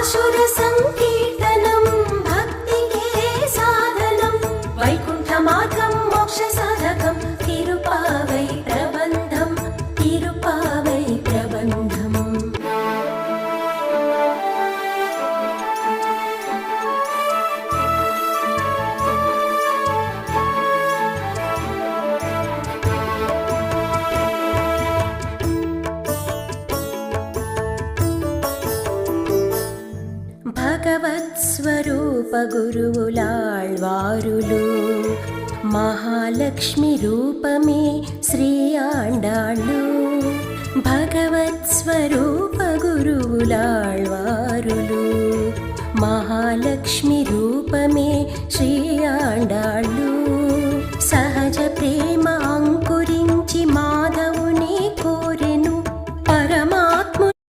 పాశుర సంకీర్తనం భక్తికే సాధనం వైకుంఠ మార్గం మోక్ష సాధకం తిరుపావై ప్రబంధం తిరుపావై ప్రబంధం. భగవత్స్వరూప గురువులాళ్వారులు మహాలక్ష్మి రూపమే శ్రీ ఆండాళ్ళు. భగవత్స్వరూప గురువులాళ్వారులు మహాలక్ష్మి రూపమే శ్రీ ఆండాళ్ళు.